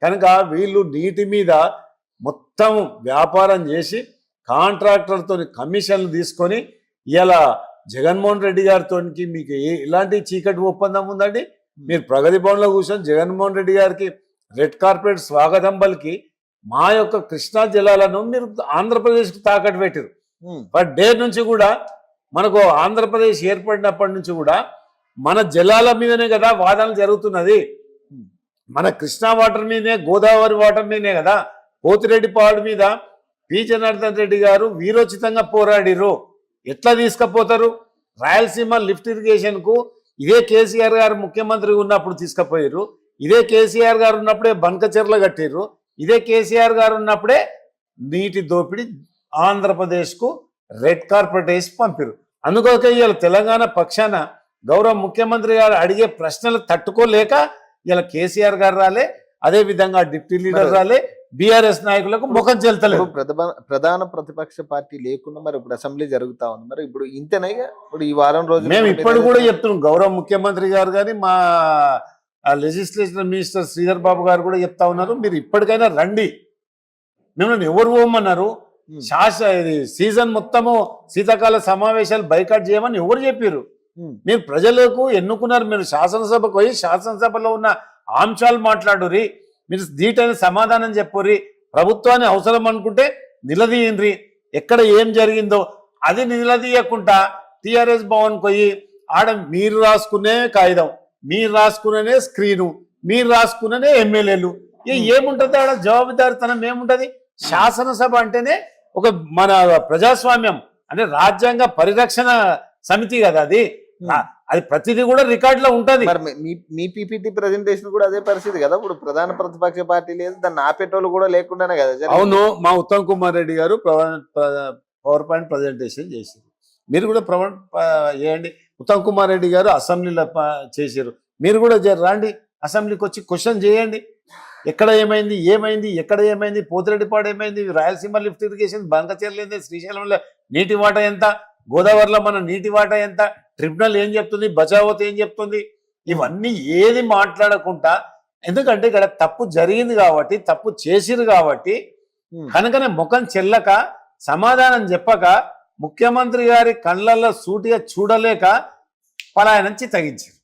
కనుక వీళ్ళు నీటి మీద మొత్తం వ్యాపారం చేసి కాంట్రాక్టర్తో కమిషన్లు తీసుకొని ఇలా జగన్మోహన్ రెడ్డి గారితో మీకు ఇలాంటి చీకటి ఒప్పందం ఉందండి? మీరు ప్రగతి భవన్లో కూర్చొని జగన్మోహన్ రెడ్డి గారికి రెడ్ కార్పెట్ స్వాగతం పలికి మా యొక్క కృష్ణా జలాలను మీరు ఆంధ్రప్రదేశ్కి తాకట్టు పెట్టారు. బట్ డే నుంచి కూడా మనకు ఆంధ్రప్రదేశ్ ఏర్పడినప్పటి నుంచి కూడా మన జలాల మీదనే కదా వాదనలు జరుగుతున్నది. మన కృష్ణా వాటర్ మీదనే, గోదావరి వాటర్ మీదనే కదా. పోతిరెడ్డిపాడు మీద పి జనార్దన్ రెడ్డి గారు వీరోచితంగా పోరాడిరు. ఎట్లా తీసుకుపోతారు? రాయలసీమ లిఫ్ట్ ఇరిగేషన్కు ఇదే కేసీఆర్ గారు ముఖ్యమంత్రి ఉన్నప్పుడు తీసుకుపోయారు. ఇదే కేసీఆర్ గారు ఉన్నప్పుడే బంకచెర్ల కట్టిర్రు. ఇదే కేసీఆర్ గారు ఉన్నప్పుడే నీటి దోపిడీ ఆంధ్రప్రదేశ్కు రెడ్ కార్పెట్ వేసి పంపారు. అందుకోక ఇవాళ తెలంగాణ పక్షాన గౌరవ ముఖ్యమంత్రి గారు అడిగే ప్రశ్నలు తట్టుకోలేక ఇలా కేసీఆర్ గారు రాలే, అదే విధంగా డిప్యూటీ లీడర్ రాలే, బీఆర్ఎస్ నాయకులకు ముఖం చెల్తలేదు. ప్రధాన ప్రతిపక్ష పార్టీ లేకుండా మరి ఇప్పుడు అసెంబ్లీ జరుగుతా ఉంది. మరి ఇప్పుడు ఇంతేనా? ఇప్పుడు ఈ వారం రోజులు మేము ఇప్పుడు కూడా చెప్తున్నాం. గౌరవ ముఖ్యమంత్రి గారు కానీ మా లెజిస్లేచర్ మినిస్టర్ శ్రీధర్ బాబు గారు కూడా చెప్తా ఉన్నారు, మీరు ఇప్పటికైనా రండి. మిమ్మల్ని ఎవరు పోమన్నారు? ఇది సీజన్ మొత్తము శీతాకాల సమావేశాలు బైకాట్ చేయమని ఎవరు చెప్పారు? మీరు ప్రజలకు ఎన్నుకున్నారు. మీరు శాసనసభకు పోయి శాసనసభలో ఉన్న అంశాలు మాట్లాడురి, మీరు ధీటైన సమాధానం చెప్పుర్రి. ప్రభుత్వాన్ని అవసరం అనుకుంటే నిలదీయండ్రి. ఎక్కడ ఏం జరిగిందో అది నిలదీయకుండా టిఆర్ఎస్ భవన్ పోయి ఆడ మీరు రాసుకునే కాగితం, మీరు రాసుకునే స్క్రీను, మీరు రాసుకునే ఎమ్మెల్యేలు, ఏముంటుంది ఆడ? జవాబుదారితనం ఏముంటది? శాసనసభ అంటేనే ఒక మన ప్రజాస్వామ్యం అంటే రాజ్యాంగ పరిరక్షణ సమితి కదా అది. అది ప్రతిదీ కూడా రికార్డులో ఉంటది. మీ పీపీటీ ప్రెజెంటేషన్ కూడా అదే పరిస్థితి కదా. ఇప్పుడు ప్రధాన ప్రతిపక్ష పార్టీ లేదు, దాన్ని ఆపేటోళ్ళు కూడా లేకుండానే కదా. అవును, మా ఉత్తమ్ కుమార్ రెడ్డి గారు పవర్ పాయింట్ ప్రజెంటేషన్ చేశారు. మీరు కూడా చేయండి. ఉత్తమ్ కుమార్ రెడ్డి గారు అసెంబ్లీలో చేశారు. మీరు కూడా రండి, అసెంబ్లీకి వచ్చి క్వశ్చన్ చేయండి. ఎక్కడ ఏమైంది, ఎక్కడ ఏమైంది, పోతిరెడ్డిపాడు ఏమైంది, రాయలసీమ లిఫ్ట్ ఇరిగేషన్ బంకచెర్ల, శ్రీశైలంలో నీటి వాటా ఎంత, గోదావరిలో మన నీటి వాటా ఎంత, ట్రిబ్యునల్ ఏం చెప్తుంది, బచావత్ ఏం చెప్తుంది, ఇవన్నీ ఏది మాట్లాడకుండా, ఎందుకంటే ఇక్కడ తప్పు జరిగింది కాబట్టి, తప్పు చేసిరు కాబట్టి కనుకనే ముఖం చెల్లక సమాధానం చెప్పక ముఖ్యమంత్రి గారి కళ్ళల్లో సూటిగా చూడలేక పలాయనం నుంచి తగ్గించారు.